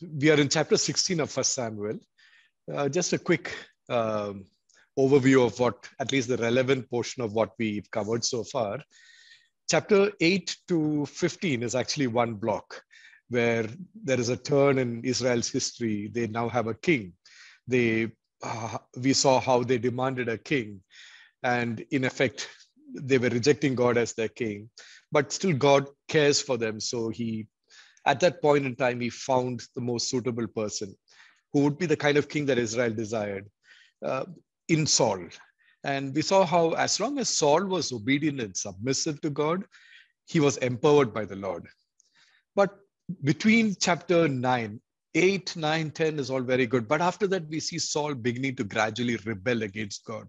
We are in chapter 16 of 1 Samuel. Just a quick overview of what, at least the relevant portion of what we've covered so far. Chapter 8 to 15 is actually one block where there is a turn in Israel's history. They now have a king. We saw how they demanded a king, and in effect, they were rejecting God as their king, but still God cares for them. So at that point in time, he found the most suitable person who would be the kind of king that Israel desired in Saul. And we saw how as long as Saul was obedient and submissive to God, he was empowered by the Lord. But between chapter 9, 8, 9, 10 is all very good. But after that, we see Saul beginning to gradually rebel against God.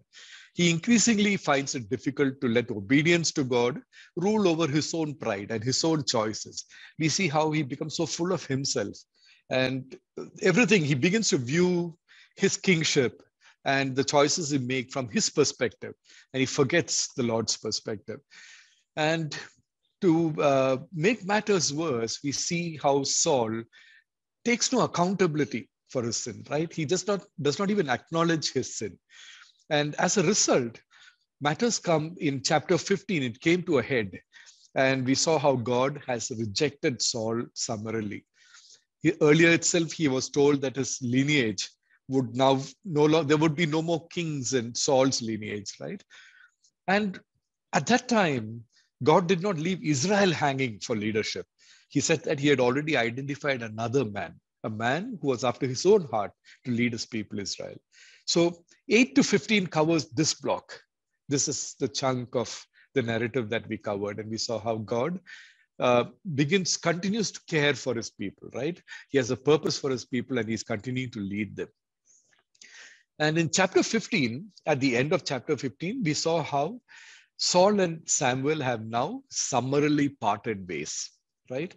He increasingly finds it difficult to let obedience to God rule over his own pride and his own choices. We see how he becomes so full of himself and everything. He begins to view his kingship and the choices he makes from his perspective, and he forgets the Lord's perspective. And to make matters worse, we see how Saul takes no accountability for his sin, right? He does not even acknowledge his sin. And as a result, matters come in chapter 15, it came to a head. And we saw how God has rejected Saul summarily. Earlier itself, he was told that his lineage would now there would be no more kings in Saul's lineage, right? And at that time, God did not leave Israel hanging for leadership. He said that he had already identified another man, a man who was after his own heart to lead his people Israel. So 8 to 15 covers this block. This is the chunk of the narrative that we covered. And we saw how God continues to care for his people, right? He has a purpose for his people and he's continuing to lead them. And in chapter 15, at the end of chapter 15, we saw how Saul and Samuel have now summarily parted ways, right?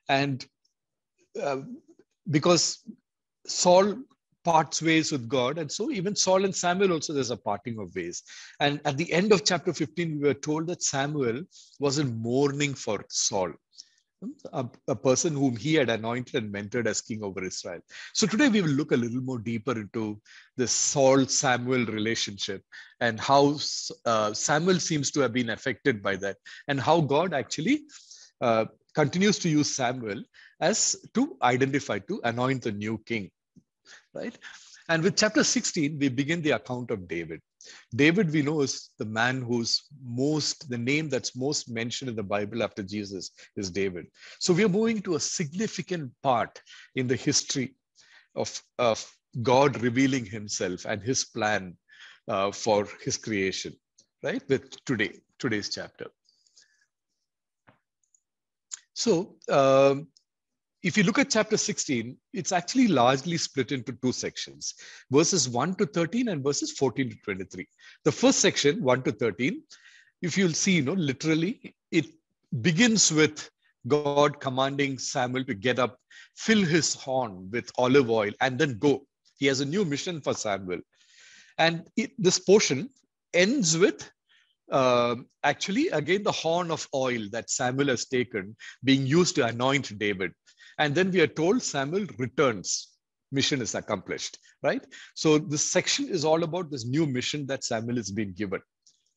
And because Saul parts ways with God, and so even Saul and Samuel also, there's a parting of ways. And at the end of chapter 15, we were told that Samuel was in mourning for Saul, a person whom he had anointed and mentored as king over Israel. So today we will look a little more deeper into this Saul-Samuel relationship and how Samuel seems to have been affected by that, and how God actually continues to use Samuel as to anoint the new king, right? And with chapter 16, we begin the account of David. David, we know, is the man the name that's most mentioned in the Bible after Jesus is David. So we are moving to a significant part in the history of God revealing himself and his plan for his creation, right? With today's chapter. So if you look at chapter 16, it's actually largely split into two sections, verses 1 to 13 and verses 14 to 23. The first section, 1 to 13, if you'll see, literally, it begins with God commanding Samuel to get up, fill his horn with olive oil, and then go. He has a new mission for Samuel. And this portion ends with actually, again, the horn of oil that Samuel has taken being used to anoint David. And then we are told Samuel returns. Mission is accomplished, right? So this section is all about this new mission that Samuel has been given,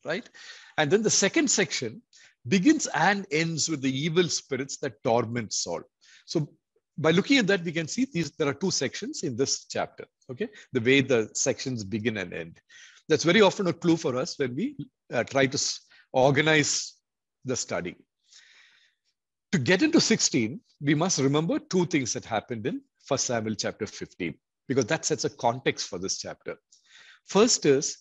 right? And then the second section begins and ends with the evil spirits that torment Saul. So by looking at that, we can see there are two sections in this chapter, okay? The way the sections begin and end. That's very often a clue for us when we try to organize the study. To get into 16, we must remember two things that happened in 1 Samuel chapter 15, because that sets a context for this chapter. First is,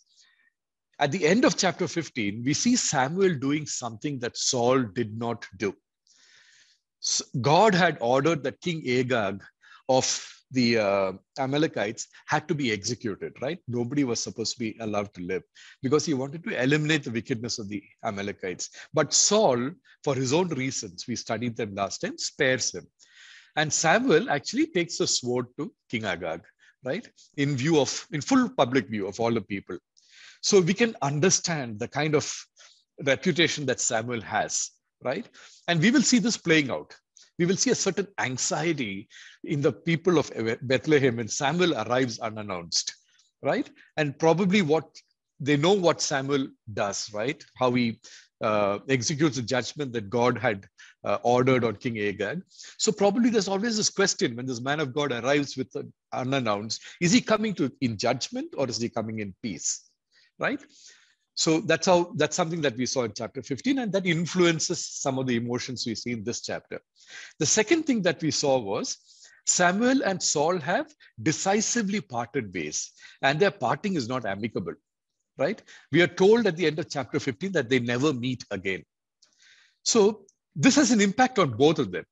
at the end of chapter 15, we see Samuel doing something that Saul did not do. God had ordered that King Agag of the Amalekites had to be executed, right? Nobody was supposed to be allowed to live because he wanted to eliminate the wickedness of the Amalekites. But Saul, for his own reasons, we studied them last time, spares him. And Samuel actually takes a sword to King Agag, right? In full public view of all the people. So we can understand the kind of reputation that Samuel has, right? And we will see this playing out. we will see a certain anxiety in the people of Bethlehem when Samuel arrives unannounced, right? And probably they know what Samuel does, right? How he executes the judgment that God had ordered on King Agag. So probably there's always this question when this man of God arrives with unannounced, is he coming in judgment or is he coming in peace, right? So that's something that we saw in chapter 15, and that influences some of the emotions we see in this chapter. The second thing that we saw was Samuel and Saul have decisively parted ways, and their parting is not amicable, right? We are told at the end of chapter 15 that they never meet again. So this has an impact on both of them.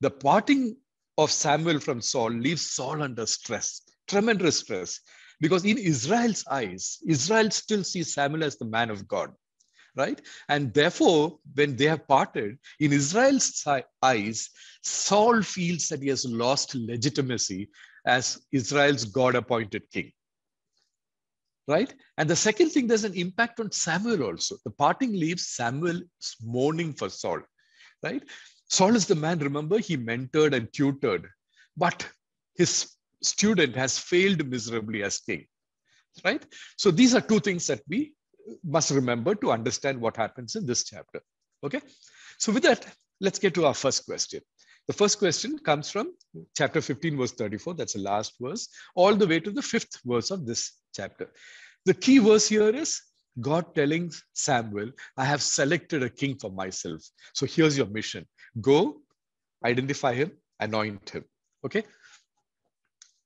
The parting of Samuel from Saul leaves Saul under stress, tremendous stress, because in Israel's eyes, Israel still sees Samuel as the man of God, right? And therefore, when they have parted, in Israel's eyes, Saul feels that he has lost legitimacy as Israel's God-appointed king, right? And the second thing, there's an impact on Samuel also. The parting leaves Samuel mourning for Saul, right? Saul is the man, remember, he mentored and tutored, but his student has failed miserably as king, right? So these are two things that we must remember to understand what happens in this chapter, okay? So with that, let's get to our first question. The first question comes from chapter 15, verse 34. That's the last verse, all the way to the 5th verse of this chapter. The key verse here is God telling Samuel, I have selected a king for myself. So here's your mission. Go, identify him, anoint him, okay?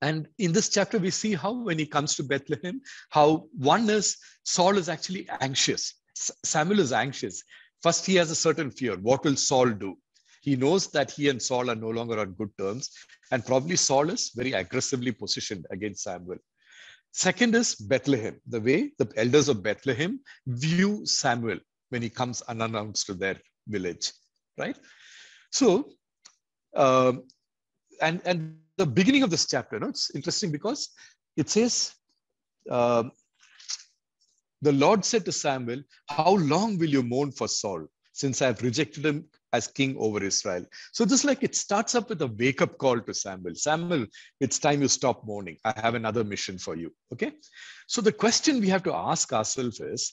And in this chapter, we see how when he comes to Bethlehem, how one is Saul is actually anxious. Samuel is anxious. First, he has a certain fear. What will Saul do? He knows that he and Saul are no longer on good terms. And probably Saul is very aggressively positioned against Samuel. Second is Bethlehem, the way the elders of Bethlehem view Samuel when he comes unannounced to their village, right? So, and the beginning of this chapter, it's interesting because it says, the Lord said to Samuel, how long will you mourn for Saul, since I have rejected him as king over Israel? So just like it starts up with a wake-up call to Samuel. Samuel, it's time you stop mourning. I have another mission for you, okay? So the question we have to ask ourselves is,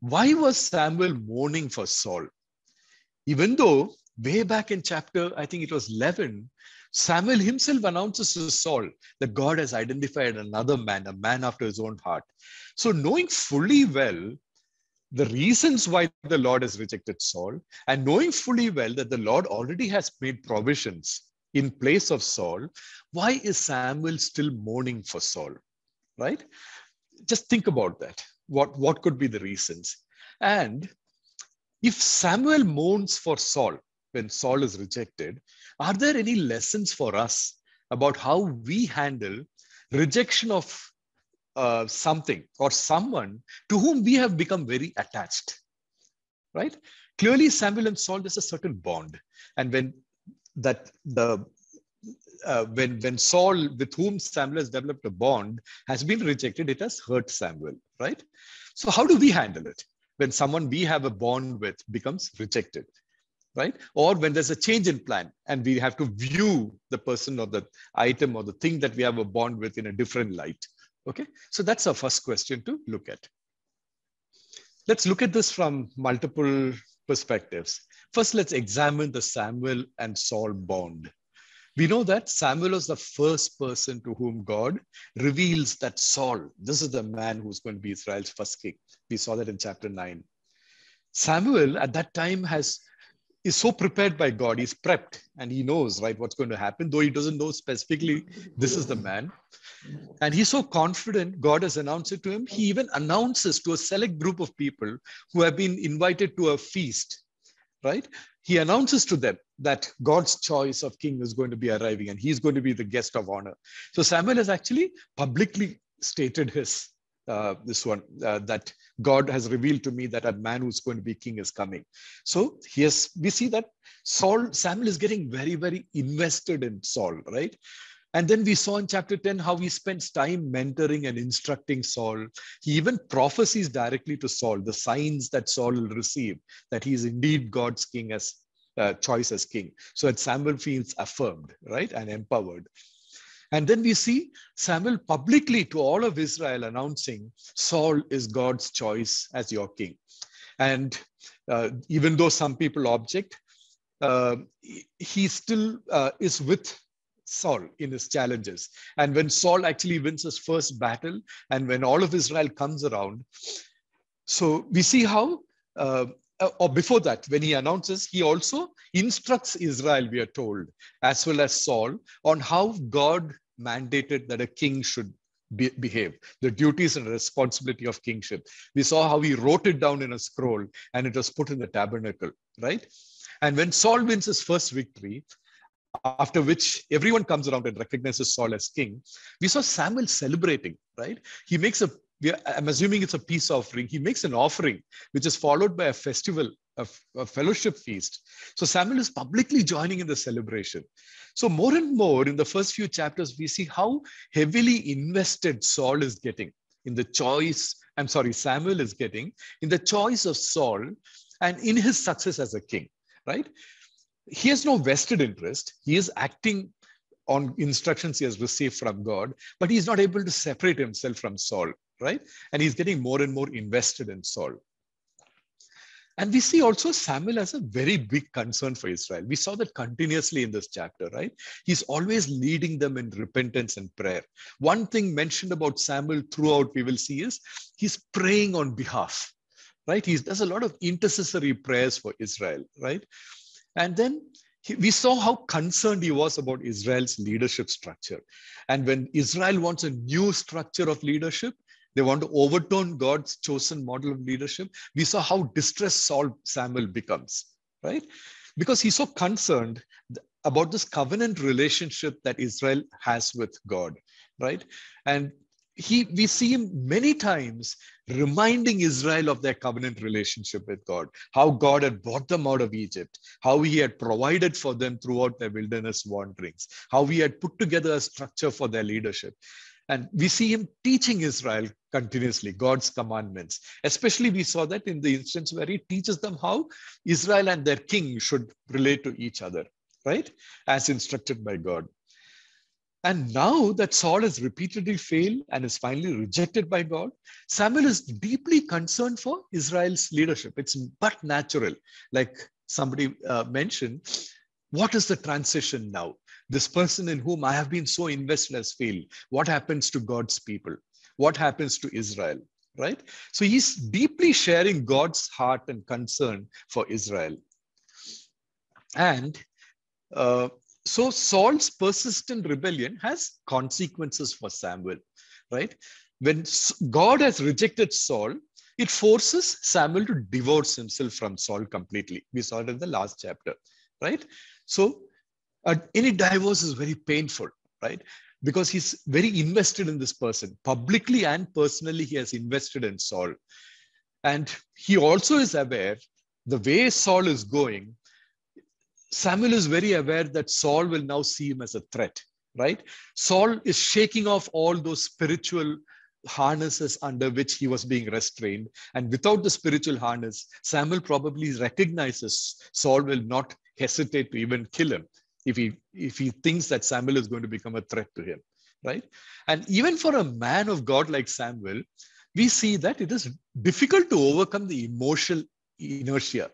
why was Samuel mourning for Saul? Even though way back in chapter, I think it was 11, Samuel himself announces to Saul that God has identified another man, a man after his own heart. So knowing fully well the reasons why the Lord has rejected Saul, and knowing fully well that the Lord already has made provisions in place of Saul, why is Samuel still mourning for Saul, right? Just think about that. What could be the reasons? And if Samuel mourns for Saul when Saul is rejected, are there any lessons for us about how we handle rejection of something or someone to whom we have become very attached, right? Clearly, Samuel and Saul, there's a certain bond. And when Saul, with whom Samuel has developed a bond, has been rejected, it has hurt Samuel, right? So how do we handle it when someone we have a bond with becomes rejected, right? Or when there's a change in plan and we have to view the person or the item or the thing that we have a bond with in a different light, okay? So that's our first question to look at. Let's look at this from multiple perspectives. First, let's examine the Samuel and Saul bond. We know that Samuel was the first person to whom God reveals that Saul, this is the man who's going to be Israel's first king. We saw that in chapter 9. Samuel at that time is so prepared by God. He's prepped and he knows, right, what's going to happen, though he doesn't know specifically this is the man. And he's so confident, God has announced it to him. He even announces to a select group of people who have been invited to a feast, right? He announces to them that God's choice of king is going to be arriving and he's going to be the guest of honor. So Samuel has actually publicly stated his that God has revealed to me that a man who's going to be king is coming. So we see that Samuel is getting very, very invested in Saul, right? And then we saw in chapter 10 how he spends time mentoring and instructing Saul. He even prophesies directly to Saul the signs that Saul will receive, that he is indeed God's king as choice as king, so that Samuel feels affirmed, right, and empowered. And then we see Samuel publicly to all of Israel announcing Saul is God's choice as your king. And even though some people object, he still is with Saul in his challenges. And when Saul actually wins his first battle, and when all of Israel comes around, so we see how, or before that, when he announces, he also instructs Israel, we are told, as well as Saul, on how God mandated that a king should behave, the duties and responsibility of kingship. We saw how he wrote it down in a scroll and it was put in the tabernacle, right? And when Saul wins his first victory, after which everyone comes around and recognizes Saul as king, we saw Samuel celebrating, right? He makes I'm assuming it's a peace offering. He makes an offering, which is followed by a festival, a fellowship feast. So Samuel is publicly joining in the celebration. So more and more in the first few chapters, we see how heavily invested Saul is getting in the choice, Samuel is getting in the choice of Saul and in his success as a king, right? He has no vested interest. He is acting on instructions he has received from God, but he's not able to separate himself from Saul, right? And he's getting more and more invested in Saul. And we see also Samuel has a very big concern for Israel. We saw that continuously in this chapter, right? He's always leading them in repentance and prayer. One thing mentioned about Samuel throughout we will see is he's praying on behalf, right? He does a lot of intercessory prayers for Israel, right? And then we saw how concerned he was about Israel's leadership structure. And when Israel wants a new structure of leadership, they want to overturn God's chosen model of leadership. We saw how distressed Samuel becomes, right? Because he's so concerned about this covenant relationship that Israel has with God, right? And we see him many times reminding Israel of their covenant relationship with God, how God had brought them out of Egypt, how he had provided for them throughout their wilderness wanderings, how he had put together a structure for their leadership. And we see him teaching Israel continuously God's commandments. Especially we saw that in the instance where he teaches them how Israel and their king should relate to each other, right? As instructed by God. And now that Saul has repeatedly failed and is finally rejected by God, Samuel is deeply concerned for Israel's leadership. It's but natural. Like somebody mentioned, what is the transition now? This person in whom I have been so invested has failed. What happens to God's people? What happens to Israel, right? So he's deeply sharing God's heart and concern for Israel. And so Saul's persistent rebellion has consequences for Samuel, right? When God has rejected Saul, it forces Samuel to divorce himself from Saul completely. We saw it in the last chapter, right? So any divorce is very painful, right? Because he's very invested in this person. Publicly and personally, he has invested in Saul. And he also is aware the way Saul is going, Samuel is very aware that Saul will now see him as a threat, right? Saul is shaking off all those spiritual harnesses under which he was being restrained. And without the spiritual harness, Samuel probably recognizes Saul will not hesitate to even kill him if he thinks that Samuel is going to become a threat to him, right? And even for a man of God like Samuel, we see that it is difficult to overcome the emotional inertia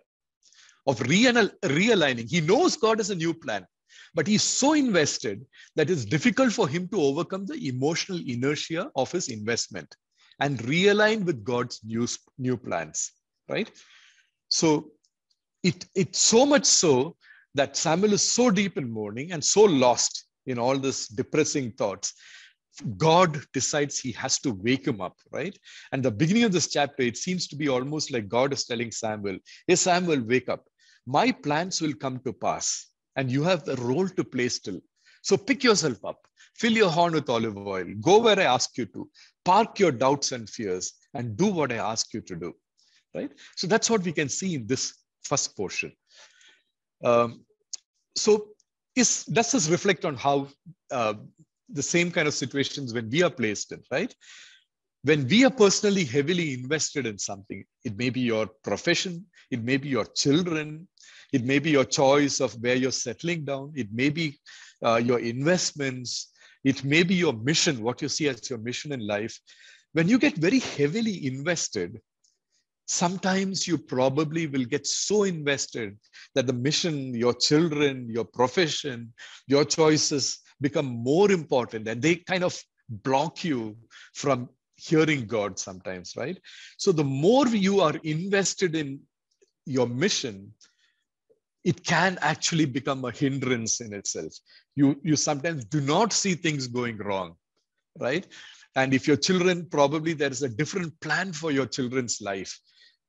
of realigning. He knows God has a new plan, but he's so invested that it's difficult for him to overcome the emotional inertia of his investment and realign with God's new plans, right? So it's so much so that Samuel is so deep in mourning and so lost in all this depressing thoughts. God decides he has to wake him up, right? And the beginning of this chapter, it seems to be almost like God is telling Samuel, hey, Samuel, wake up. My plans will come to pass and you have the role to play still. So pick yourself up, fill your horn with olive oil, go where I ask you to, park your doubts and fears and do what I ask you to do, right? So that's what we can see in this first portion. So does this reflect on how the same kind of situations when we are placed in, right? When we are personally heavily invested in something, it may be your profession, it may be your children, it may be your choice of where you're settling down, it may be your investments, it may be your mission, what you see as your mission in life. When you get very heavily invested, sometimes you probably will get so invested that the mission, your children, your profession, your choices become more important, and they kind of block you from hearing God sometimes, right? So the more you are invested in your mission, it can actually become a hindrance in itself. You sometimes do not see things going wrong, right? And if your children, probably there is a different plan for your children's life.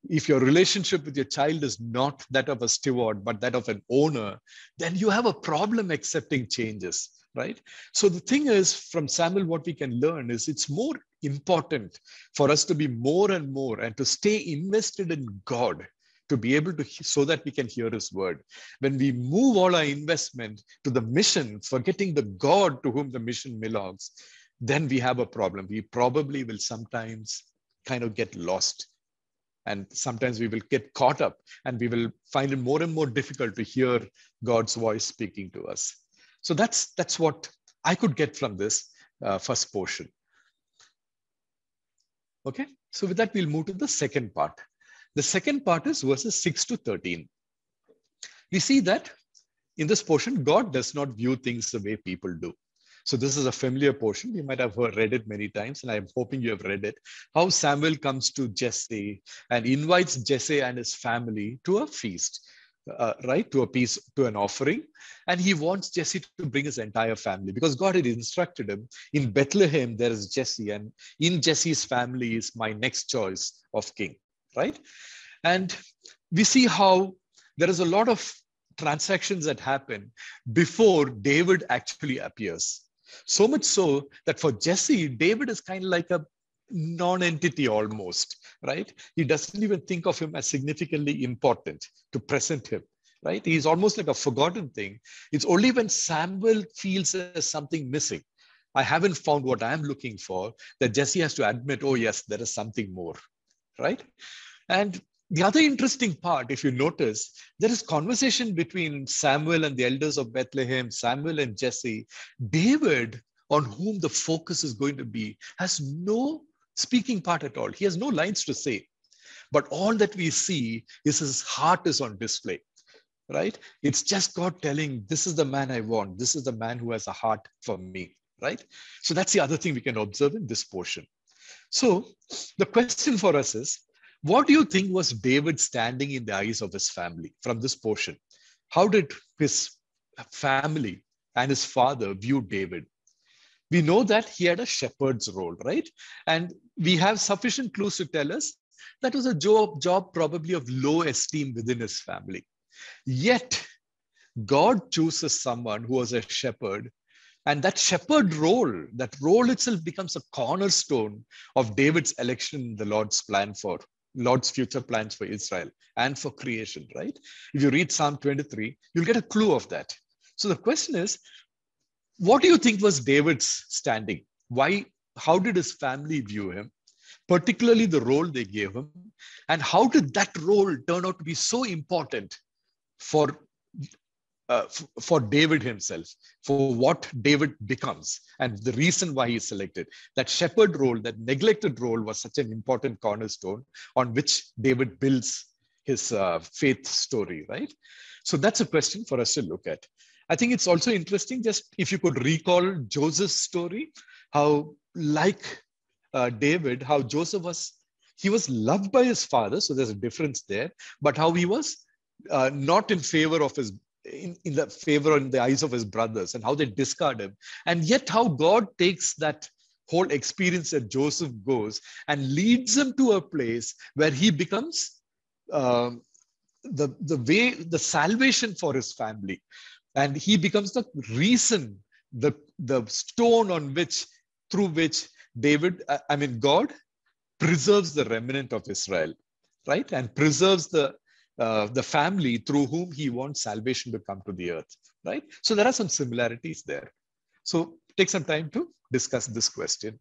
If your relationship with your child is not that of a steward, but that of an owner, then you have a problem accepting changes, right? So the thing is, from Samuel, what we can learn is it's more important for us to be more and more and to stay invested in God, to be able to, so that we can hear his word. When we move all our investment to the mission, forgetting the God to whom the mission belongs, then we have a problem. We probably will sometimes kind of get lost. And sometimes we will get caught up and we will find it more and more difficult to hear God's voice speaking to us. So that's what I could get from this first portion. Okay, so with that, we'll move to the second part. The second part is verses 6 to 13. We see that in this portion, God does not view things the way people do. So this is a familiar portion. You might have read it many times, and I'm hoping you have read it. How Samuel comes to Jesse and invites Jesse and his family to a feast, right? To an offering. And he wants Jesse to bring his entire family, because God had instructed him, in Bethlehem, there is Jesse, and in Jesse's family is my next choice of king, right? And we see how there is a lot of transactions that happen before David actually appears. So much so that for Jesse, David is kind of like a non-entity almost, right? He doesn't even think of him as significantly important to present him, right? He's almost like a forgotten thing. It's only when Samuel feels there's something missing, I haven't found what I'm looking for, that Jesse has to admit, oh yes, there is something more, right? And the other interesting part, if you notice, there is conversation between Samuel and the elders of Bethlehem, Samuel and Jesse. David, on whom the focus is going to be, has no speaking part at all. He has no lines to say. But all that we see is his heart is on display, right? It's just God telling, this is the man I want. This is the man who has a heart for me, right? So that's the other thing we can observe in this portion. So the question for us is, what do you think was David standing in the eyes of his family from this portion? How did his family and his father view David? We know that he had a shepherd's role, right? And we have sufficient clues to tell us that was a job probably of low esteem within his family. Yet, God chooses someone who was a shepherd, and that shepherd role, that role itself becomes a cornerstone of David's election in the Lord's future plans for Israel and for creation, right? If you read Psalm 23, you'll get a clue of that. So the question is, what do you think was David's standing? Why? How did his family view him? Particularly the role they gave him. And how did that role turn out to be so important for David himself, for what David becomes, and the reason why he's selected? That shepherd role, that neglected role, was such an important cornerstone on which David builds his faith story, right? So that's a question for us to look at. I think it's also interesting, just if you could recall Joseph's story, how like David, how Joseph he was loved by his father, so there's a difference there, but how he was not in favor of his in the favor in the eyes of his brothers, and how they discard him. And yet how God takes that whole experience that Joseph goes and leads him to a place where he becomes the salvation for his family. And he becomes the reason, the stone on which, through which God preserves the remnant of Israel, right? And preserves the family through whom he wants salvation to come to the earth, right? So there are some similarities there. So take some time to discuss this question.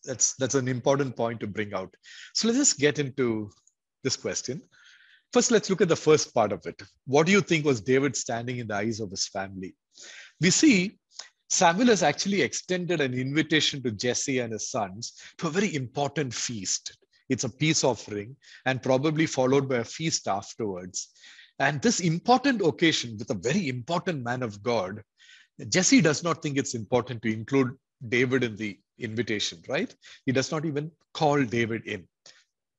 that's an important point to bring out. So let's just get into this question. First, let's look at the first part of it. What do you think was David standing in the eyes of his family? We see Samuel has actually extended an invitation to Jesse and his sons to a very important feast. It's a peace offering and probably followed by a feast afterwards. And this important occasion with a very important man of God, Jesse does not think it's important to include David in the invitation, right? He does not even call David in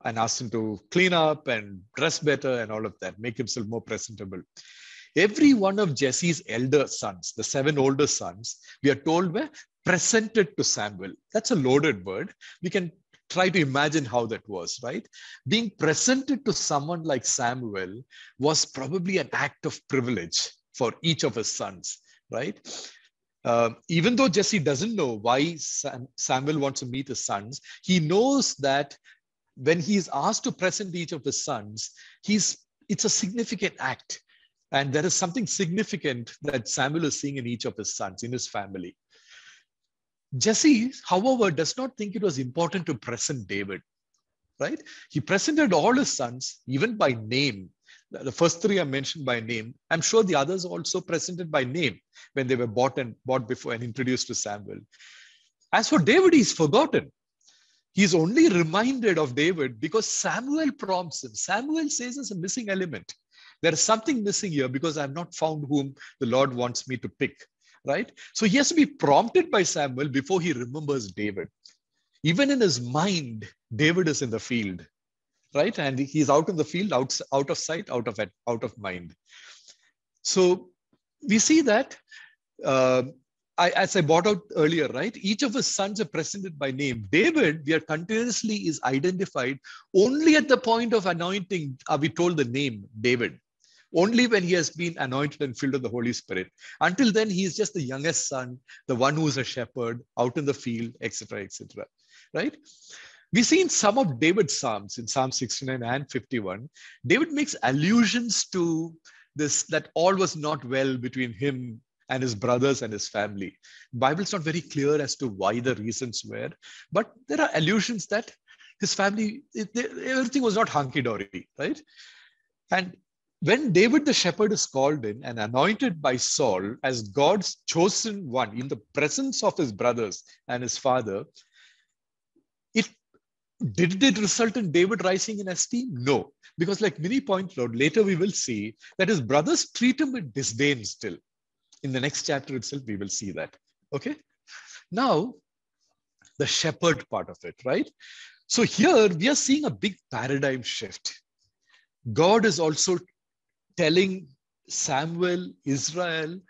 and ask him to clean up and dress better and all of that, make himself more presentable. Every one of Jesse's elder sons, the 7 older sons, we are told were presented to Samuel. That's a loaded word. We can try to imagine how that was, right? Being presented to someone like Samuel was probably an act of privilege for each of his sons, right? Even though Jesse doesn't know why Samuel wants to meet his sons, he knows that when he's asked to present each of his sons, it's a significant act. And there is something significant that Samuel is seeing in each of his sons, in his family. Jesse, however, does not think it was important to present David, right? He presented all his sons, even by name. The first 3 are mentioned by name. I'm sure the others also presented by name when they were bought before and introduced to Samuel. As for David, he's forgotten. He's only reminded of David because Samuel prompts him. Samuel says there's a missing element. There is something missing here because I've not found whom the Lord wants me to pick, right? So he has to be prompted by Samuel before he remembers David. Even in his mind, David is in the field, right? And he's out in the field, out of sight, out of mind. So we see that, as I brought out earlier, right? Each of his sons are presented by name. David, we are continuously is identified only at the point of anointing are we told the name David. Only when he has been anointed and filled with the Holy Spirit. Until then, he is just the youngest son, the one who is a shepherd out in the field, etc., right? We see in some of David's Psalms, in Psalm 69 and 51, David makes allusions to this, that all was not well between him and his brothers and his family. The Bible's not very clear as to why the reasons were, but there are allusions that his family, everything was not hunky-dory, right? And when David the shepherd is called in and anointed by Saul as God's chosen one in the presence of his brothers and his father, did it result in David rising in esteem? No, because like many pointed out, later we will see that his brothers treat him with disdain still. In the next chapter itself, we will see that. Okay. Now, the shepherd part of it, right? So here we are seeing a big paradigm shift. God is also telling Samuel, Israel,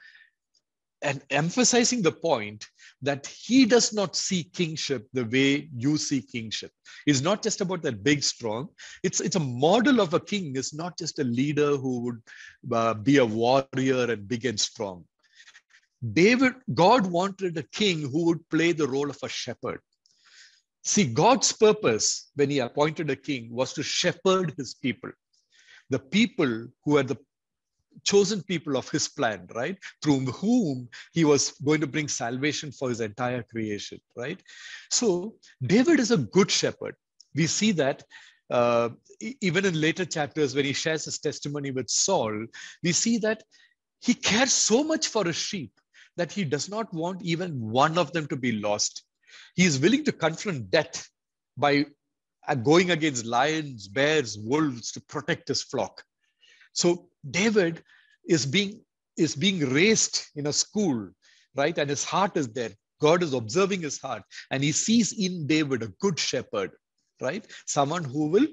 and emphasizing the point that he does not see kingship the way you see kingship. It's not just about that big, strong. It's a model of a king. It's not just a leader who would be a warrior and big and strong. God wanted a king who would play the role of a shepherd. See, God's purpose when he appointed a king was to shepherd his people. The people who are the chosen people of his plan, right? Through whom he was going to bring salvation for his entire creation, right? So David is a good shepherd. We see that even in later chapters when he shares his testimony with Saul, we see that he cares so much for his sheep that he does not want even one of them to be lost. He is willing to confront death by going against lions, bears, wolves to protect his flock. So David is being raised in a school, right? And his heart is there. God is observing his heart, and he sees in David a good shepherd, right? Someone who will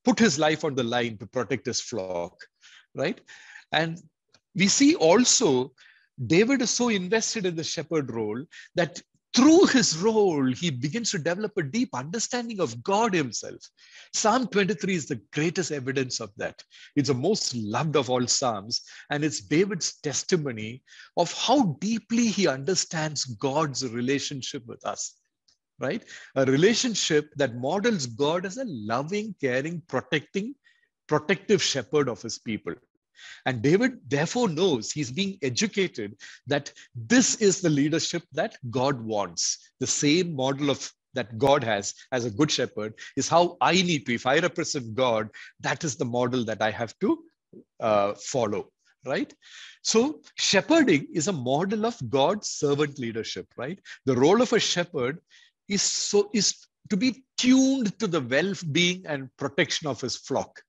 put his life on the line to protect his flock, right? And we see also David is so invested in the shepherd role that through his role, he begins to develop a deep understanding of God himself. Psalm 23 is the greatest evidence of that. It's the most loved of all Psalms, and it's David's testimony of how deeply he understands God's relationship with us, right? A relationship that models God as a loving, caring, protective shepherd of his people. And David therefore knows, he's being educated, that this is the leadership that God wants. The same model of that God has as a good shepherd is how I need to, if I represent God, that is the model that I have to follow, right? So shepherding is a model of God's servant leadership, right? The role of a shepherd is to be tuned to the well-being and protection of his flock.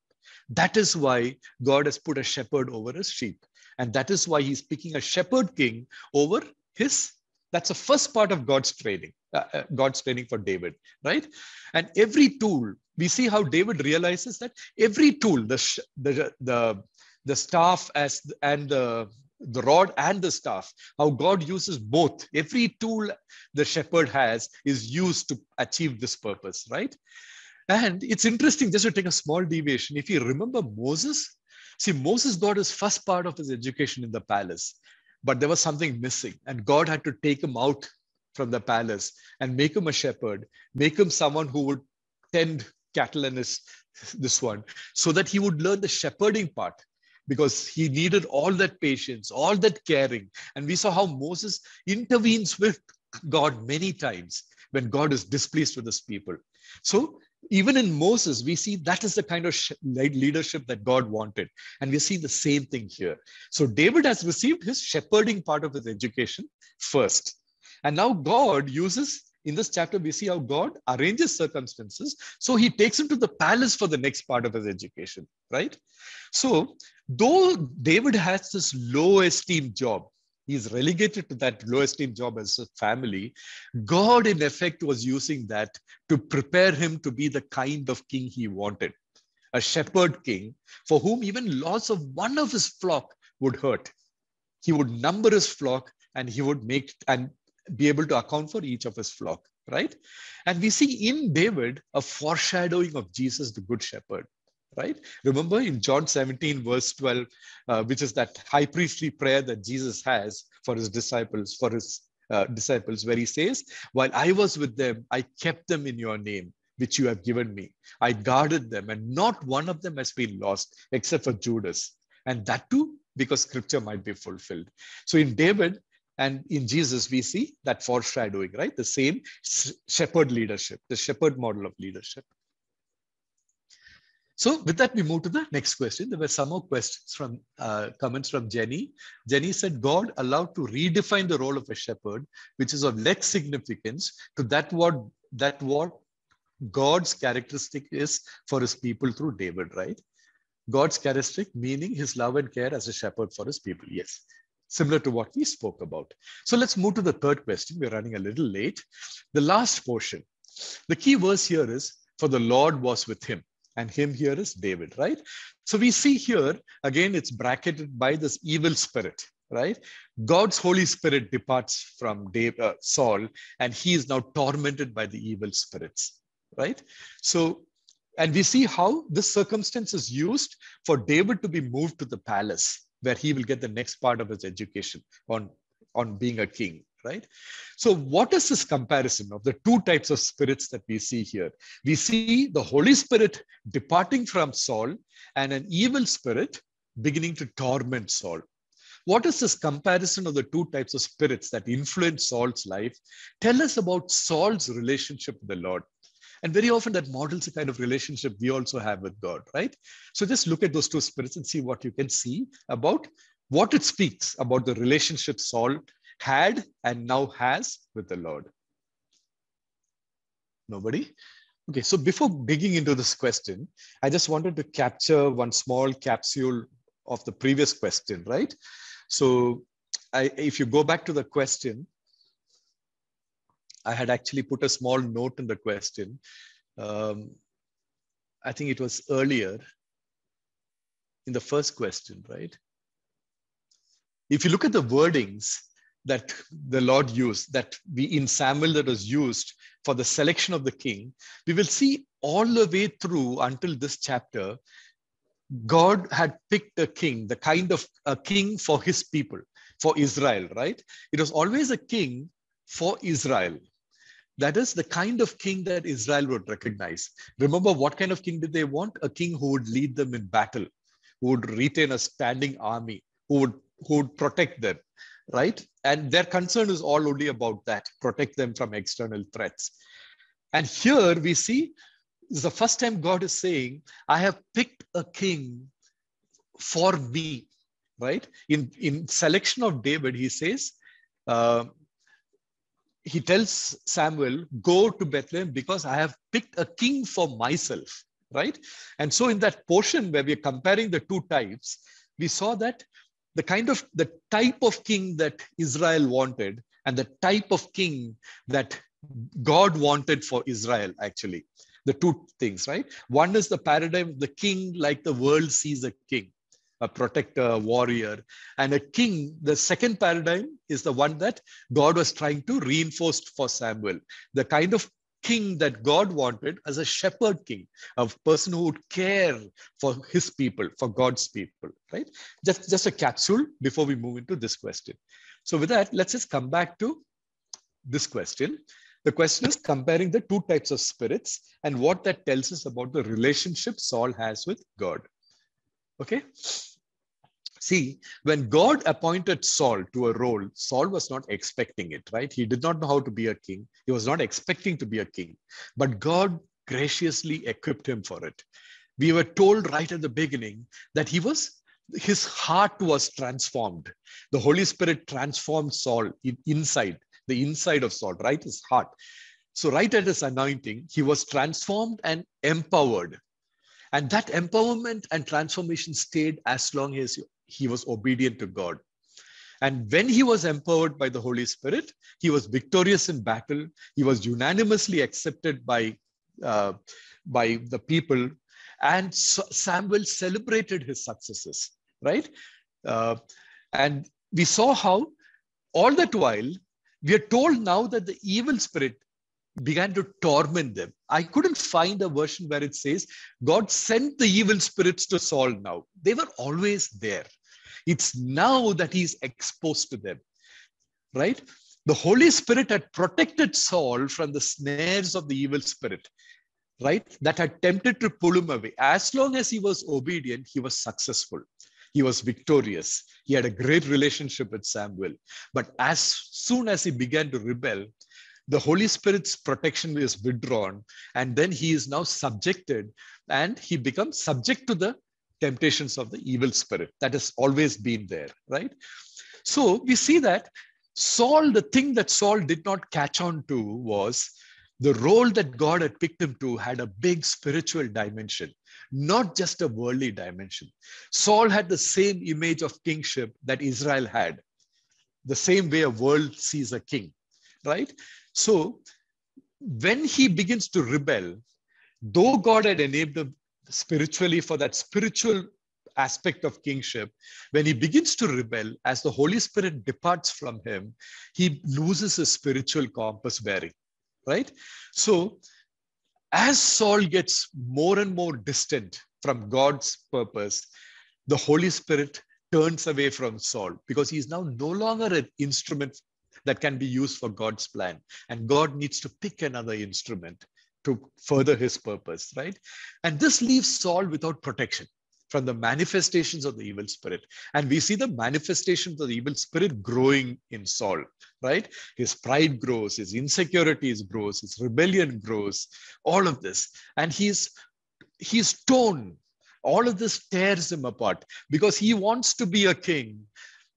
That is why God has put a shepherd over his sheep. And that is why he's picking a shepherd king over his. That's the first part of God's training for David, right? And every tool, we see how David realizes that every tool, the staff and the rod and the staff, how God uses both. Every tool the shepherd has is used to achieve this purpose, right? And it's interesting, just to take a small deviation, if you remember Moses, see, Moses got his first part of his education in the palace, but there was something missing, and God had to take him out from the palace and make him a shepherd, make him someone who would tend cattle and this one, so that he would learn the shepherding part, because he needed all that patience, all that caring. And we saw how Moses intervenes with God many times when God is displeased with his people. So even in Moses, we see that is the kind of leadership that God wanted. And we see the same thing here. So David has received his shepherding part of his education first. And now God uses, in this chapter, we see how God arranges circumstances. So he takes him to the palace for the next part of his education, right? So though David has this low esteem job, he's relegated to that low esteem job as a family, God in effect was using that to prepare him to be the kind of king he wanted. A shepherd king for whom even loss of one of his flock would hurt. He would number his flock and he would make and be able to account for each of his flock, right? And we see in David a foreshadowing of Jesus, the good shepherd, right? Remember in John 17, verse 12, which is that high priestly prayer that Jesus has for his disciples, where he says, while I was with them, I kept them in your name, which you have given me. I guarded them, and not one of them has been lost except for Judas. And that too, because scripture might be fulfilled. So in David and in Jesus, we see that foreshadowing, right? The same shepherd leadership, the shepherd model of leadership. So with that, we move to the next question. There were some more questions from comments from Jenny. Jenny said, God allowed to redefine the role of a shepherd, which is of less significance to that what God's characteristic is for his people through David, right? God's characteristic, meaning his love and care as a shepherd for his people. Yes, similar to what we spoke about. So let's move to the third question. We're running a little late. The last portion. The key verse here is, for the Lord was with him. And him here is David, right? So we see here, again, it's bracketed by this evil spirit, right? God's Holy Spirit departs from Saul, and he is now tormented by the evil spirits, right? So, and we see how this circumstance is used for David to be moved to the palace, where he will get the next part of his education on being a king, right? So what is this comparison of the two types of spirits that we see here? We see the Holy Spirit departing from Saul and an evil spirit beginning to torment Saul. What is this comparison of the two types of spirits that influence Saul's life? Tell us about Saul's relationship with the Lord. And very often that models a kind of relationship we also have with God, right? So just look at those two spirits and see what you can see about what it speaks about the relationship Saul had and now has with the Lord. Nobody? Okay, so before digging into this question, I just wanted to capture one small capsule of the previous question, right? So if you go back to the question, I had actually put a small note in the question. I think it was earlier in the first question, right? If you look at the wordings that the Lord used, that in Samuel that was used for the selection of the king, we will see all the way through until this chapter, God had picked a king, the kind of a king for his people, for Israel, right? It was always a king for Israel. That is the kind of king that Israel would recognize. Remember, what kind of king did they want? A king who would lead them in battle, who would retain a standing army, who would protect them, right? And their concern is all only about that, protect them from external threats. And here we see, this is the first time God is saying, I have picked a king for me, right? In selection of David, he says, uh, he tells Samuel, go to Bethlehem because I have picked a king for myself, right? And so in that portion where we're comparing the two types, we saw that the type of king that Israel wanted and the type of king that God wanted for Israel, actually, the two things, right? One is the paradigm of the king like the world sees a king, a protector, a warrior, and a king. The second paradigm is the one that God was trying to reinforce for Samuel, the kind of king that God wanted as a shepherd king, a person who would care for his people, for God's people, right? Just a capsule before we move into this question. So with that, let's just come back to this question. The question is comparing the two types of spirits and what that tells us about the relationship Saul has with God. Okay. See, when God appointed Saul to a role, Saul was not expecting it, right? He did not know how to be a king. He was not expecting to be a king, but God graciously equipped him for it. We were told right at the beginning that his heart was transformed. The Holy Spirit transformed Saul inside, the inside of Saul, right? His heart. So right at his anointing, he was transformed and empowered. And that empowerment and transformation stayed as long as he was obedient to God. And when he was empowered by the Holy Spirit, he was victorious in battle. He was unanimously accepted by the people. And Samuel celebrated his successes, right? And we saw how all that while, we are told now that the evil spirit began to torment them. I couldn't find a version where it says God sent the evil spirits to Saul now. They were always there. It's now that he's exposed to them, right? The Holy Spirit had protected Saul from the snares of the evil spirit, right? That had tempted to pull him away. As long as he was obedient, he was successful. He was victorious. He had a great relationship with Samuel. But as soon as he began to rebel, the Holy Spirit's protection is withdrawn, and then he is now subjected, and he becomes subject to the temptations of the evil spirit that has always been there, right? So we see that Saul, the thing that Saul did not catch on to was the role that God had picked him to had a big spiritual dimension, not just a worldly dimension. Saul had the same image of kingship that Israel had, the same way a world sees a king, right? So when he begins to rebel, though God had enabled him spiritually for that spiritual aspect of kingship, when he begins to rebel, as the Holy Spirit departs from him, he loses his spiritual compass bearing, right? So as Saul gets more and more distant from God's purpose, the Holy Spirit turns away from Saul because he's now no longer an instrument that can be used for God's plan. And God needs to pick another instrument to further his purpose, right? And this leaves Saul without protection from the manifestations of the evil spirit. And we see the manifestations of the evil spirit growing in Saul, right? His pride grows, his insecurities grows, his rebellion grows, all of this. And he's torn. All of this tears him apart because he wants to be a king,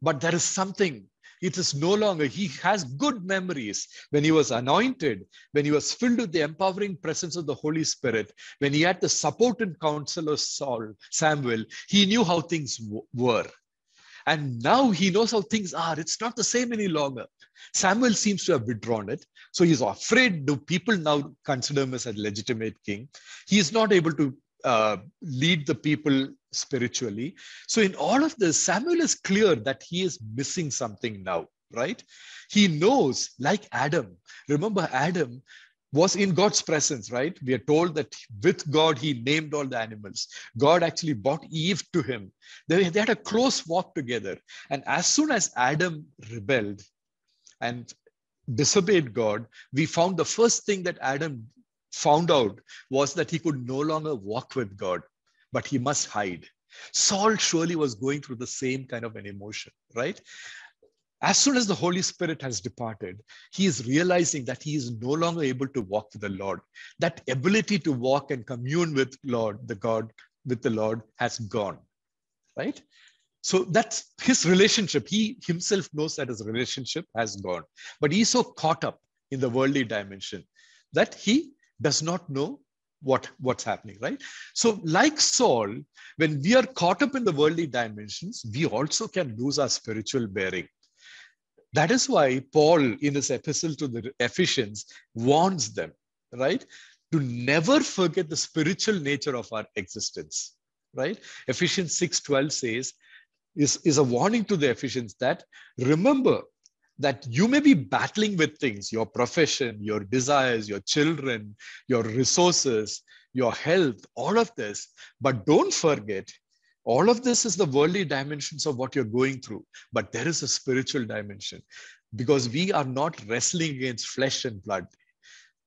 but there is something. It is no longer, he has good memories when he was anointed, when he was filled with the empowering presence of the Holy Spirit, when he had the support and counsel of Samuel, he knew how things were. And now he knows how things are. It's not the same any longer. Samuel seems to have withdrawn it. So he's afraid. Do people now consider him as a legitimate king? He is not able to lead the people spiritually. So in all of this, Samuel is clear that he is missing something now, right? He knows, like Adam. Remember, Adam was in God's presence, right? We are told that with God, he named all the animals. God actually brought Eve to him. They had a close walk together. And as soon as Adam rebelled and disobeyed God, we found the first thing that Adam found out was that he could no longer walk with God, but he must hide. Saul surely was going through the same kind of an emotion, right? As soon as the Holy Spirit has departed, he is realizing that he is no longer able to walk with the Lord. That ability to walk and commune with the Lord has gone, right? So that's his relationship. He himself knows that his relationship has gone, but he's so caught up in the worldly dimension that he does not know what's happening, right? So like Saul, when we are caught up in the worldly dimensions, we also can lose our spiritual bearing. That is why Paul, in his epistle to the Ephesians, warns them, right, to never forget the spiritual nature of our existence, right? Ephesians 6:12 says, is a warning to the Ephesians that remember that you may be battling with things, your profession, your desires, your children, your resources, your health, all of this, but don't forget, all of this is the worldly dimensions of what you're going through, but there is a spiritual dimension, because we are not wrestling against flesh and blood,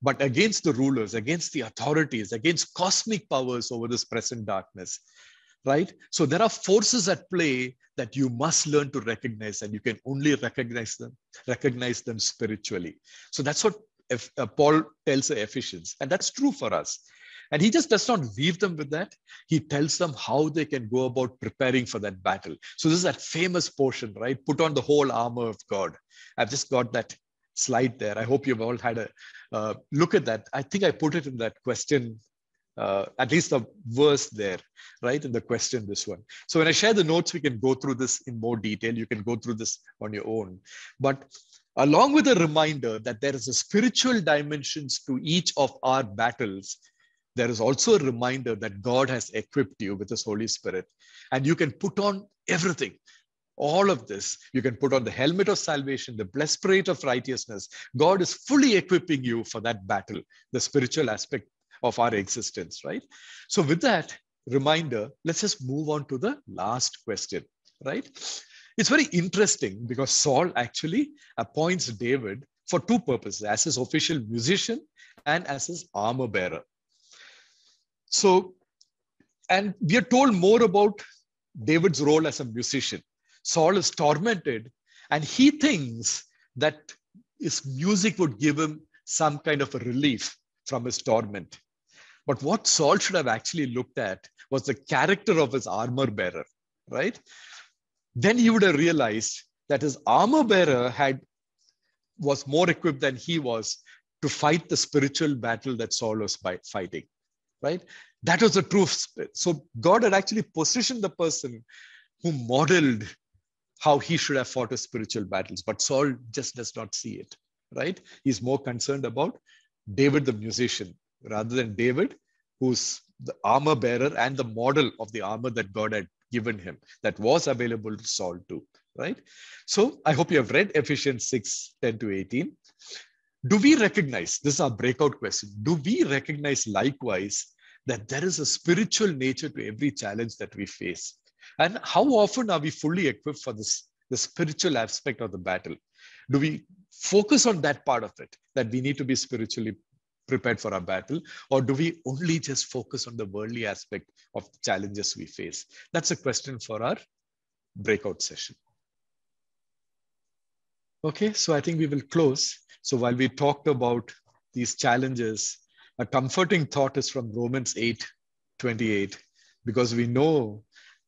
but against the rulers, against the authorities, against cosmic powers over this present darkness, right? So there are forces at play that you must learn to recognize, and you can only recognize them spiritually. So that's what Paul tells the Ephesians, and that's true for us. And he just does not leave them with that. He tells them how they can go about preparing for that battle. So this is that famous portion, right? Put on the whole armor of God. I've just got that slide there. I hope you've all had a look at that. I think I put it in that question, at least the verse there, right? In the question, this one. So when I share the notes, we can go through this in more detail. You can go through this on your own. But along with a reminder that there is a spiritual dimensions to each of our battles, there is also a reminder that God has equipped you with his Holy Spirit, and you can put on everything. All of this, you can put on the helmet of salvation, the breastplate of righteousness. God is fully equipping you for that battle, the spiritual aspect of our existence, right? So with that reminder, let's just move on to the last question, right? It's very interesting because Saul actually appoints David for two purposes, as his official musician and as his armor bearer. So, and we are told more about David's role as a musician. Saul is tormented, and he thinks that his music would give him some kind of a relief from his torment. But what Saul should have actually looked at was the character of his armor bearer, right? Then he would have realized that his armor bearer was more equipped than he was to fight the spiritual battle that Saul was fighting, right? That was the truth. So God had actually positioned the person who modeled how he should have fought his spiritual battles. But Saul just does not see it, right? He's more concerned about David the musician rather than David, who's the armor bearer and the model of the armor that God had given him that was available to Saul too, right? So I hope you have read Ephesians 6:10-18. Do we recognize, this is our breakout question, do we recognize likewise that there is a spiritual nature to every challenge that we face? And how often are we fully equipped for the spiritual aspect of the battle? Do we focus on that part of it, that we need to be spiritually prepared for our battle? Or do we only just focus on the worldly aspect of the challenges we face? That's a question for our breakout session. Okay, so I think we will close. So while we talked about these challenges, a comforting thought is from Romans 8:28, because we know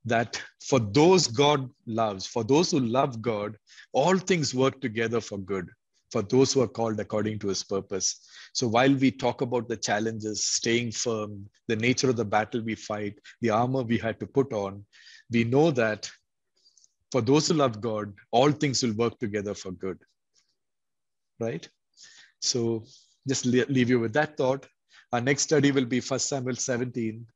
that for those God loves, for those who love God, all things work together for good, for those who are called according to his purpose. So while we talk about the challenges, staying firm, the nature of the battle we fight, the armor we had to put on, we know that for those who love God, all things will work together for good, right? So just leave you with that thought. Our next study will be 1 Samuel 17.